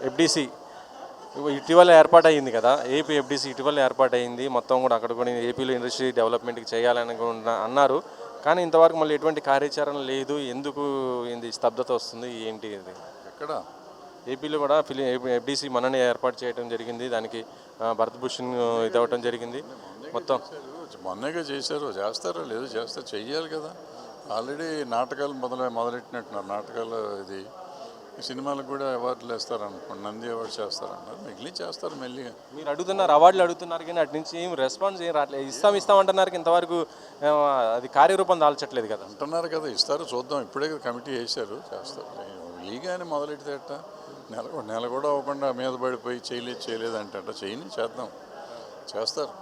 FDC ఇటీవల ఏర్పాటైంది కదా, ఏపీ ఎఫ్డిసి ఇటీవల ఏర్పాటైంది. మొత్తం కూడా అక్కడ కూడా ఏపీలో ఇండస్ట్రీ డెవలప్మెంట్కి చేయాలని అన్నారు. కానీ ఇంతవరకు మళ్ళీ ఎటువంటి కార్యాచరణ లేదు. ఎందుకు ఏంది స్తబ్దత వస్తుంది, ఏంటి ఇది? ఎక్కడ ఏపీలో కూడా ఎఫ్డిసి మననే ఏర్పాటు చేయడం జరిగింది. దానికి భరత్ భూషణ్ ఇది అవ్వటం జరిగింది. మొత్తం మొన్నగా చేశారు, చేస్తారో లేదు చేస్తారు, చెయ్యాలి కదా. ఆల్రెడీ నాటకాలు మొదలెట్టినట్టున్నారు. నాటకాలు ఇది సినిమాలకు కూడా అవార్డులు వేస్తారనుకోండి, నంది అవార్డు చేస్తారన్నారు, మిగిలి చేస్తారు మెల్లిగా. మీరు అడుగుతున్నారు, అవార్డులు అడుగుతున్నారు, కానీ అటు నుంచి ఏం రెస్పాన్స్ ఏం రావట్లేదు. ఇస్తామంటున్నారు, ఇంతవరకు అది కార్యరూపం దాల్చట్లేదు కదా. అంటున్నారు కదా, ఇస్తారు, చూద్దాం. ఇప్పుడే కమిటీ వేశారు, చేస్తారు. లీగానే మొదలెడితే అట్ట నెల కూడా అవ్వకుండా మీద పడిపోయి చేయలేదు అంటే అట్ట చేయని చేద్దాం, చేస్తారు.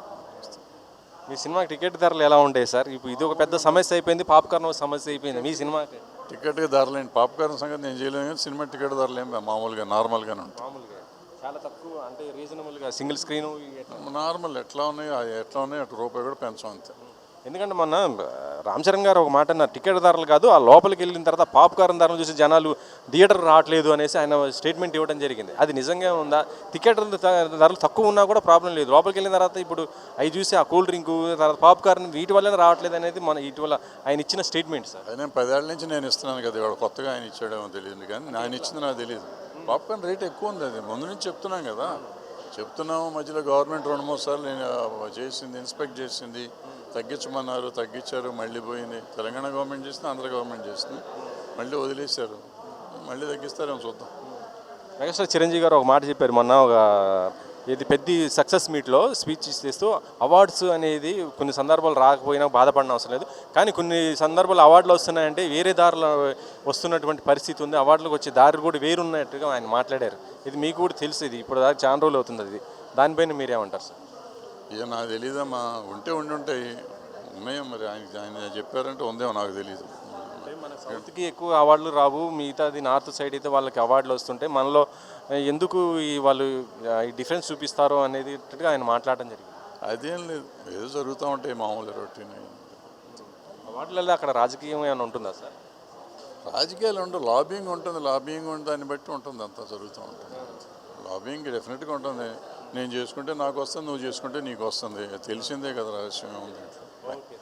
మీ సినిమాకి టికెట్ ధరలు ఎలా ఉంటాయి సార్? ఇప్పుడు ఇది ఒక పెద్ద సమస్య అయిపోయింది, పాప్కార్న్ సమస్య అయిపోయింది మీ సినిమాకి. టికెట్ ధరలేండి, పాప్కార్న్ సంగతి నేను చేయలేను, కానీ సినిమా టికెట్ ధరలు ఏం మామూలుగా నార్మల్గానే ఉంటాయి. మామూలుగా చాలా తక్కువ, అంటే రీజనబుల్గా సింగిల్ స్క్రీన్ నార్మల్ ఎట్లా ఉన్నాయో అటు రూపాయి కూడా పెంచం అంతే. ఎందుకంటే మొన్న రామ్ చరణ్ గారు ఒక మాట అన్నారు, టికెట్ ధరలు కాదు, ఆ లోపలికి వెళ్ళిన తర్వాత పాప్కార్న్ ధరలు చూసి జనాలు థియేటర్ రావట్లేదు అనేసి ఆయన స్టేట్మెంట్ ఇవ్వడం జరిగింది. అది నిజంగా ఉందా? టికెట్ ధరలు తక్కువ ఉన్నా కూడా ప్రాబ్లం లేదు, లోపలికి వెళ్ళిన తర్వాత ఇప్పుడు అవి చూసి ఆ కూల్ డ్రింకు తర్వాత పాప్కార్న్ వీటి వల్లనే రావట్లేదు అనేది మన ఇటీవల ఆయన ఇచ్చిన స్టేట్మెంట్ సార్. ఆయన 10 ఏళ్ళ నుంచి నేను ఇస్తున్నాను కదా, ఇవాళ కొత్తగా ఆయన ఇచ్చాడేమో తెలియదు, కానీ ఆయన ఇచ్చింది నాకు తెలియదు. పాప్కార్న్ రేట్ ఎక్కువ ఉంది, అది ముందు నుంచి చెప్తున్నాం కదా, చెప్తున్నాము. మధ్యలో గవర్నమెంట్ 2-3 సార్లు చేసింది, ఇన్స్పెక్ట్ చేసింది, తగ్గించమన్నారు, తగ్గించారు, మళ్ళీ పోయింది. తెలంగాణ గవర్నమెంట్ చేసింది, ఆంధ్ర గవర్నమెంట్ చేసింది, మళ్ళీ వదిలేశారు, మళ్ళీ తగ్గిస్తారేమో చూద్దాం. మెగాస్టార్ చిరంజీవి గారు ఒక మాట చెప్పారు మొన్న, ఒక ఇది పెద్ద సక్సెస్ మీట్లో స్పీచ్ ఇస్తూ అవార్డ్స్ అనేది కొన్ని సందర్భాలు రాకపోయినా బాధపడిన అవసరం లేదు, కానీ కొన్ని సందర్భాలు అవార్డులు వస్తున్నాయంటే వేరే దారిలో వస్తున్నటువంటి పరిస్థితి ఉంది, అవార్డులకు వచ్చే దారి కూడా వేరున్నట్టుగా ఆయన మాట్లాడారు. ఇది మీకు కూడా తెలుసు, ఇది ఇప్పుడు దాకా చాలా రోజులు అవుతుంది. అది దానిపైన మీరేమంటారు సార్? ఇక నాకు తెలీదమ్మా, ఉండి ఉన్నాయో మరి, ఆయన చెప్పారంటే ఉందేమో నాకు తెలీదు. మన సౌత్కి ఎక్కువ అవార్డులు రావు, మిగతాది నార్త్ సైడ్ అయితే వాళ్ళకి అవార్డులు వస్తుంటే మనలో ఎందుకు వాళ్ళు ఈ డిఫరెన్స్ చూపిస్తారో అనేది ఆయన మాట్లాడడం జరిగింది. అదేం లేదు, ఏదో జరుగుతూ ఉంటాయి మామూలు రొటీన్. అవార్డులలో అక్కడ రాజకీయం ఏమైనా ఉంటుందా సార్? రాజకీయాలు ఉండవు, లాబింగ్ ఉంటుంది, దాన్ని బట్టి ఉంటుంది, అంతా జరుగుతూ ఉంటుంది. లాబింగ్ డెఫినెట్గా ఉంటుంది. నేను చేసుకుంటే నాకు వస్తుంది, నువ్వు చేసుకుంటే నీకు వస్తుంది, తెలిసిందే కదా, రహస్యం ఏముంది.